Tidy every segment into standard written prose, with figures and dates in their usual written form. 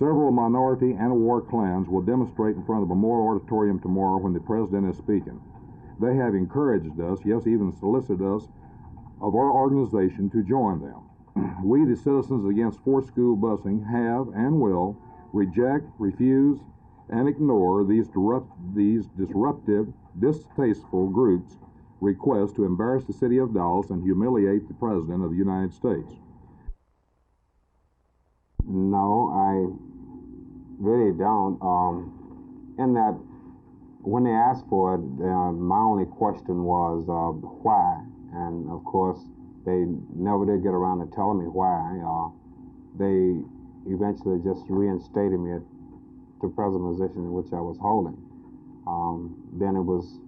Several minority and war clans will demonstrate in front of the Memorial Auditorium tomorrow when the President is speaking. They have encouraged us, yes, even solicited us, of our organization to join them. We, the Citizens Against Forced School Busing, have and will reject, refuse, and ignore these disruptive, distasteful groups' requests to embarrass the city of Dallas and humiliate the President of the United States. No, I really don't. In that, when they asked for it, my only question was why, and of course they never did get around to telling me why. They eventually just reinstated me at the present position in which I was holding. Then it was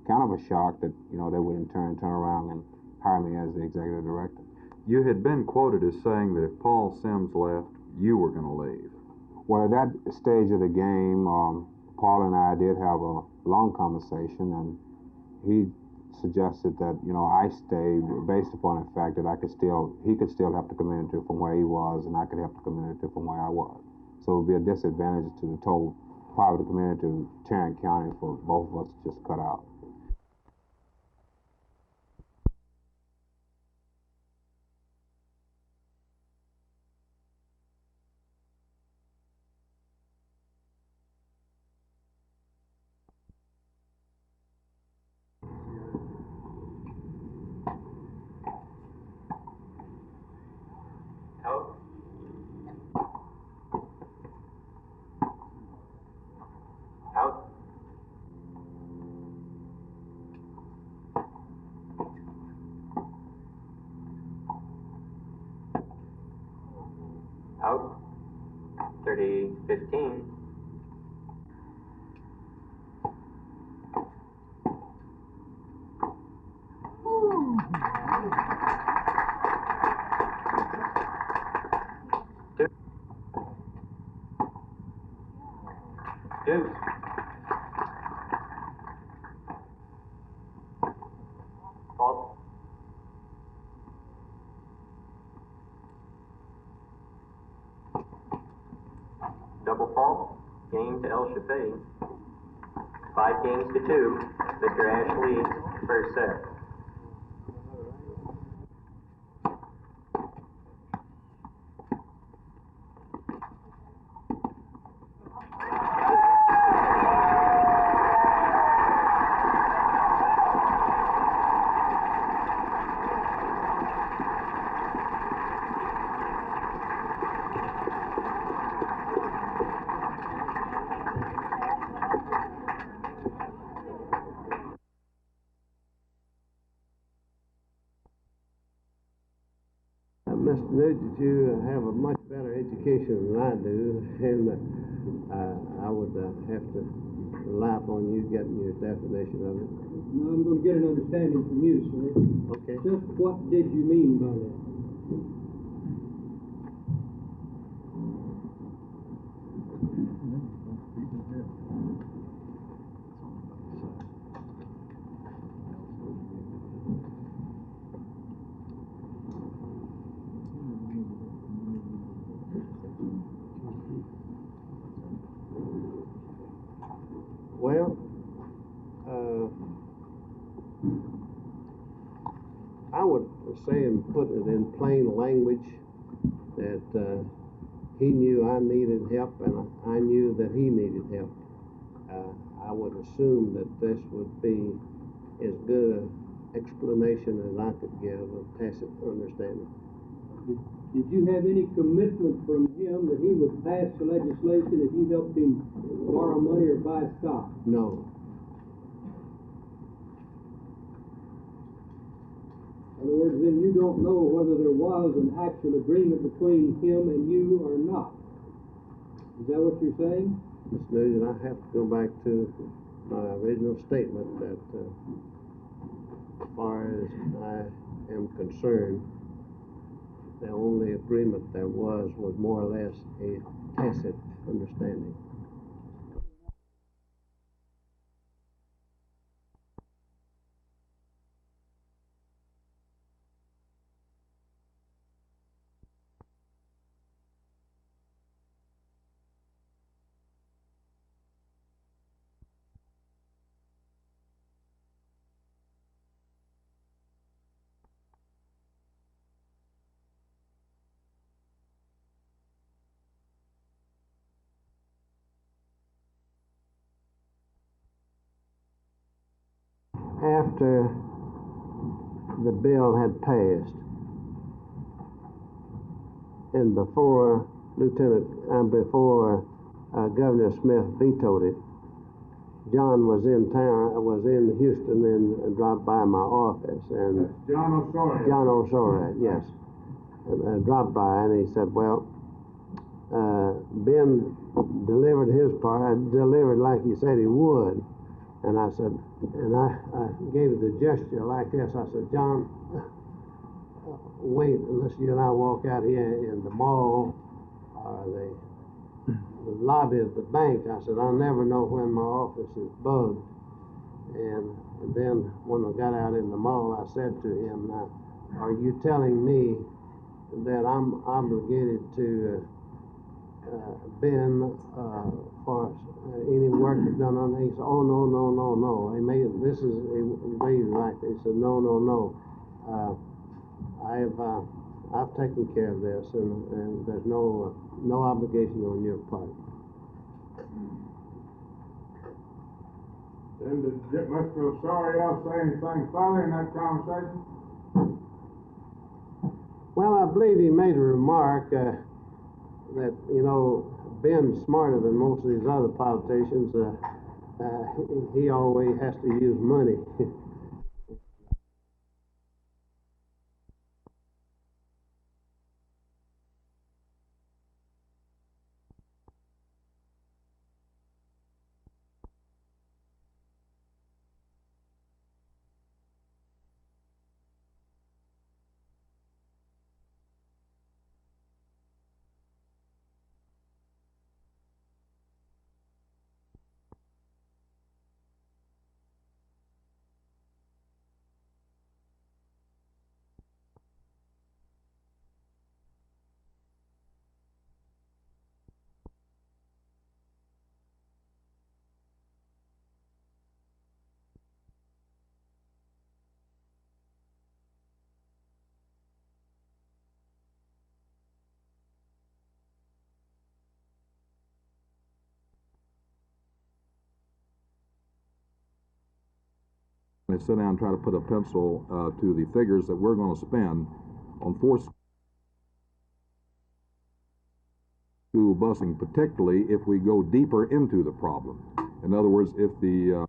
kind of a shock that they would in turn around and hire me as the executive director. You had been quoted as saying that if Paul Sims left, you were going to leave. Well, at that stage of the game, Paul and I did have a long conversation, and he suggested that I stayed based upon the fact that he could still help the community from where he was, and I could help the community from where I was. So it would be a disadvantage to the total part of the community of Tarrant County for both of us to just cut out. Out. 30-15. Deuce. False. Double fault. Game to El Shafee. 5 games to 2. Victor Ashley, first set. Mr. Nugent, you have a much better education than I do, and I would have to rely upon you getting your definition of it. No, I'm going to get an understanding from you, sir. Okay. Just what did you mean by that? Well, I would say and put it in plain language that he knew I needed help and I knew that he needed help. I would assume that this would be as good an explanation as I could give of tacit understanding. Did you have any commitment from him that he would pass the legislation if you helped him borrow money or buy stock? No. In other words, then you don't know whether there was an actual agreement between him and you or not. Is that what you're saying? Mr. Nugent, I have to go back to my original statement that as far as I am concerned, the only agreement there was more or less a tacit understanding. after the bill had passed, and before Governor Smith vetoed it, John was in town, was in Houston, and dropped by my office. And that's John Osorio. John Osorio, yes. And dropped by, and he said, well, Ben delivered his part, delivered like he said he would. And I said, and I gave the gesture like this. I said, John, wait unless you and I walk out here in the mall or the lobby of the bank. I said, I'll never know when my office is bugged. And then when I got out in the mall, I said to him, now, are you telling me that I'm obligated to Ben for any work that's done on it? He said, oh, no. He made this is a way like this. He said, no. I've taken care of this, and there's no obligation on your part. And did Mr. Osorio say anything further in that conversation? Well, I believe he made a remark that, you know, Ben's smarter than most of these other politicians. He always has to use money. They sit down and try to put a pencil to the figures that we're going to spend on school busing, particularly if we go deeper into the problem. In other words, if the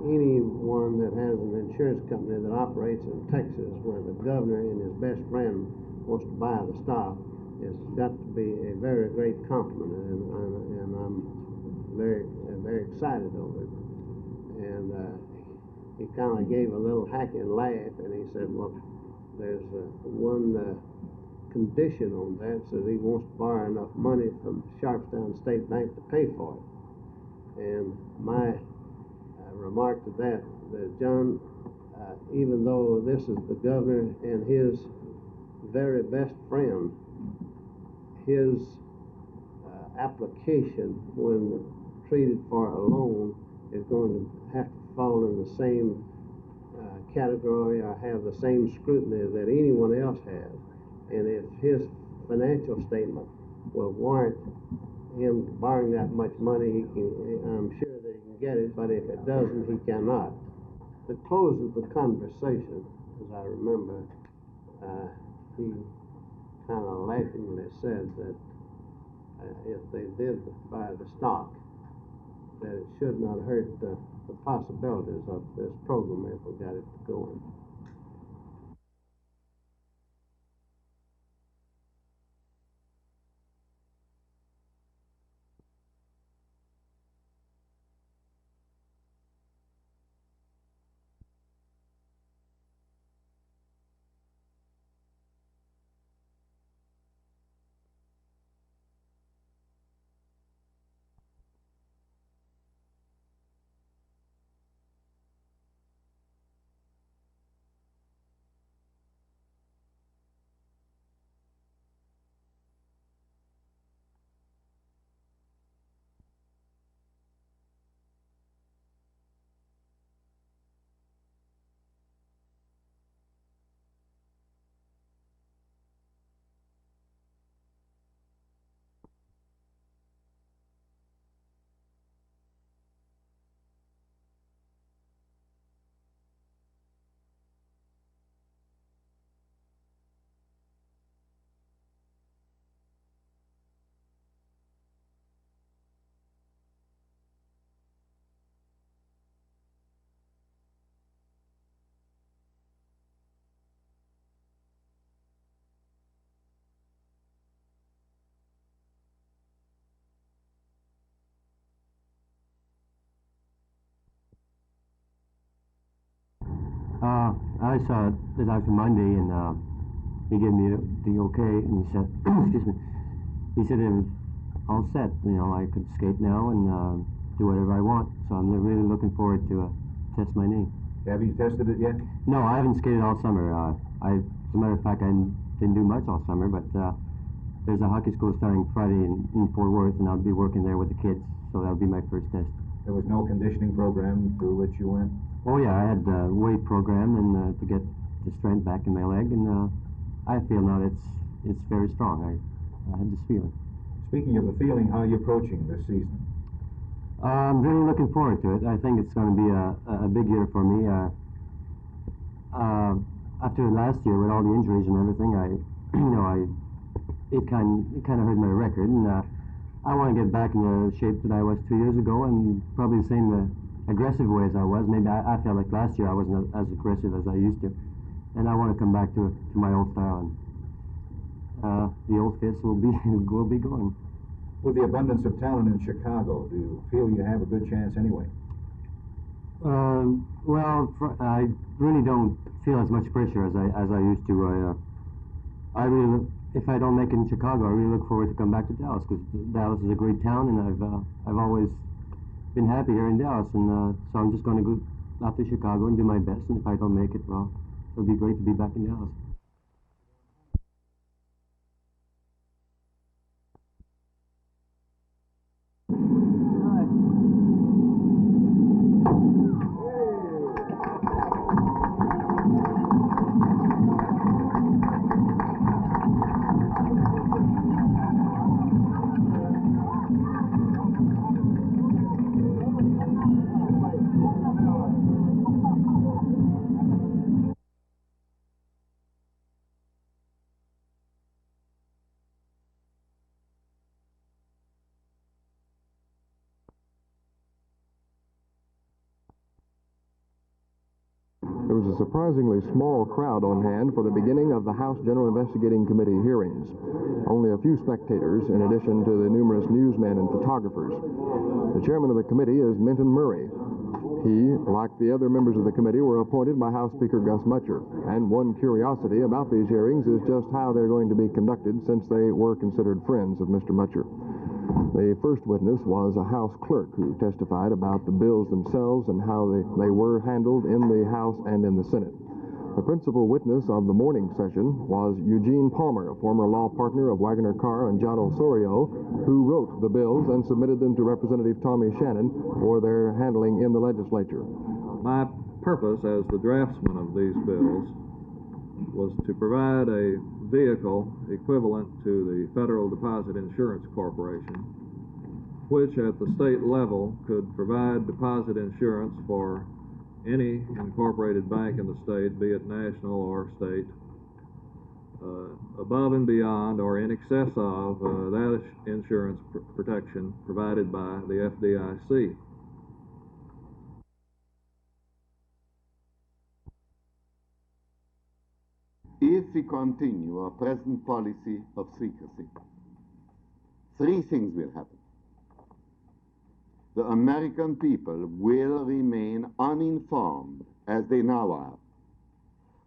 anyone that has an insurance company that operates in Texas, where the governor and his best friend wants to buy the stock, has got to be a very great compliment, and I'm very excited over it. And he kind of gave a little hacking laugh, and he said, "Well, there's one condition on that, so he wants to borrow enough money from Sharpstown State Bank to pay for it." And my remark to that John, even though this is the governor and his very best friend, his application, when treated for a loan, is going to have to fall in the same category or have the same scrutiny that anyone else has. And if his financial statement will warrant him borrowing that much money, I'm sure that he can get it, but if it doesn't, he cannot. The close of the conversation, as I remember, he kind of laughingly said that if they did buy the stock, that it should not hurt the possibilities of this program if we got it going. I saw the doctor Monday, and he gave me the okay, and he said, excuse me, he said it was all set. You know, I could skate now and do whatever I want. So I'm really looking forward to test my knee. Have you tested it yet? No, I haven't skated all summer. As a matter of fact, I didn't do much all summer, but there's a hockey school starting Friday in Fort Worth, and I'll be working there with the kids, so that'll be my first test. There was no conditioning program through which you went? Oh yeah, I had a weight program and to get the strength back in my leg, and I feel now it's very strong. I had this feeling. Speaking of the feeling, how are you approaching this season? I'm really looking forward to it. I think it's going to be a big year for me. After last year with all the injuries and everything, it kind of hurt my record, and I want to get back in the shape that I was 2 years ago, and probably the same aggressive way as I was. Maybe I felt like last year I wasn't as aggressive as I used to, and I want to come back to my old style, and the old fists will be going. With the abundance of talent in Chicago, do you feel you have a good chance anyway? Well, I really don't feel as much pressure as I used to. I really, if I don't make it in Chicago, I really look forward to come back to Dallas, because Dallas is a great town, and I've always been happy here in Dallas, and so I'm just going to go out to Chicago and do my best, and if I don't make it, well, it'll be great to be back in Dallas. There was a surprisingly small crowd on hand for the beginning of the House General Investigating Committee hearings. Only a few spectators, in addition to the numerous newsmen and photographers. The chairman of the committee is Minton Murray. He, like the other members of the committee, were appointed by House Speaker Gus Mutscher. And one curiosity about these hearings is just how they're going to be conducted, since they were considered friends of Mr. Mutscher. The first witness was a House clerk who testified about the bills themselves and how they were handled in the House and in the Senate. The principal witness of the morning session was Eugene Palmer, a former law partner of Wagner Carr and John Osorio, who wrote the bills and submitted them to Representative Tommy Shannon for their handling in the legislature. My purpose as the draftsman of these bills was to provide a vehicle equivalent to the Federal Deposit Insurance Corporation, which at the state level could provide deposit insurance for any incorporated bank in the state, be it national or state, above and beyond or in excess of that insurance protection provided by the FDIC. If we continue our present policy of secrecy, three things will happen. The American people will remain uninformed, as they now are,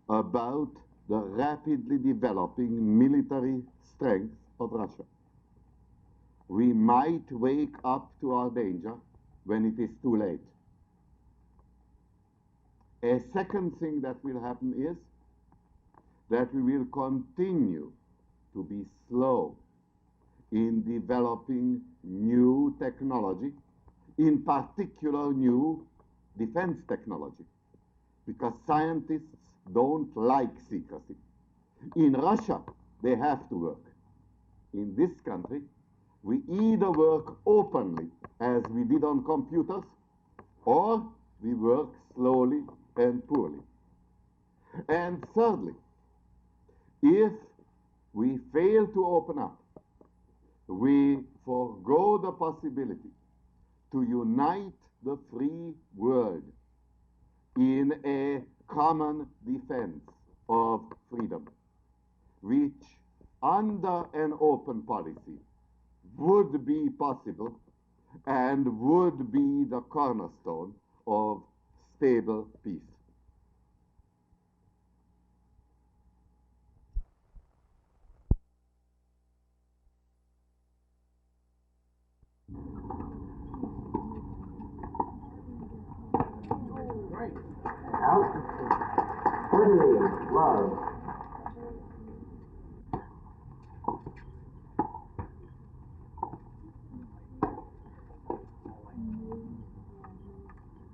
about the rapidly developing military strength of Russia. We might wake up to our danger when it is too late. A second thing that will happen is that we will continue to be slow in developing new technology, in particular new defense technology, because scientists don't like secrecy. In Russia, they have to work. In this country, we either work openly, as we did on computers, or we work slowly and poorly. And thirdly, if we fail to open up, we forego the possibility to unite the free world in a common defense of freedom, which under an open policy would be possible and would be the cornerstone of stable peace. Out. 48, Love.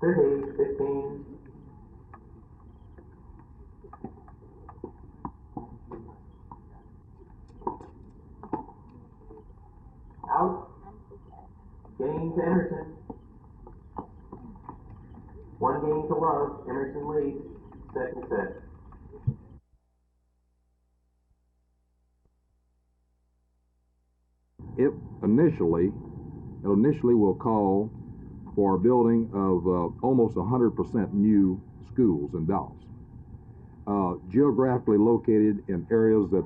Thirty, 15. Out. Game to Emerson. One game to Love. Emerson leads. Second set. It initially will call for a building of almost 100% new schools in Dallas, geographically located in areas that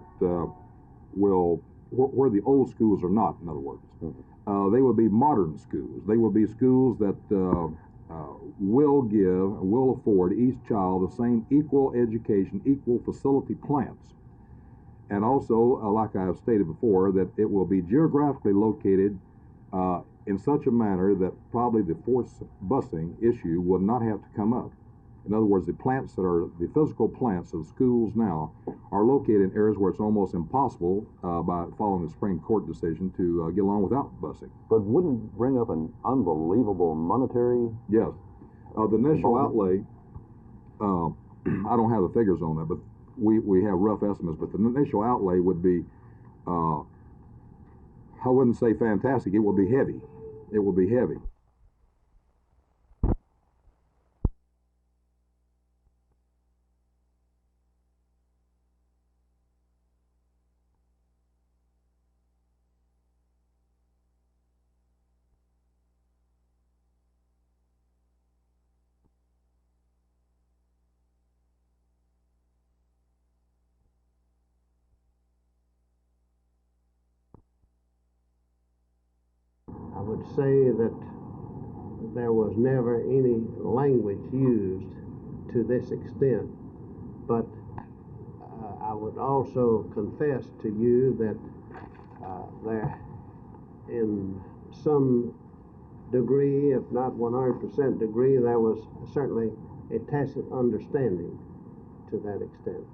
where the old schools are not. In other words, they will be modern schools. They will be schools that will afford each child the same equal education, equal facility plans. And also, like I have stated before, that it will be geographically located in such a manner that probably the forced busing issue will not have to come up. In other words, the physical plants of schools now are located in areas where it's almost impossible, by following the Supreme Court decision, to get along without busing. But wouldn't it bring up an unbelievable monetary? Yes. The initial outlay, I don't have the figures on that, but we have rough estimates, but the initial outlay would be, I wouldn't say fantastic, it would be heavy. It will be heavy. I would say that there was never any language used to this extent. But I would also confess to you that there, in some degree, if not 100% degree, there was certainly a tacit understanding to that extent.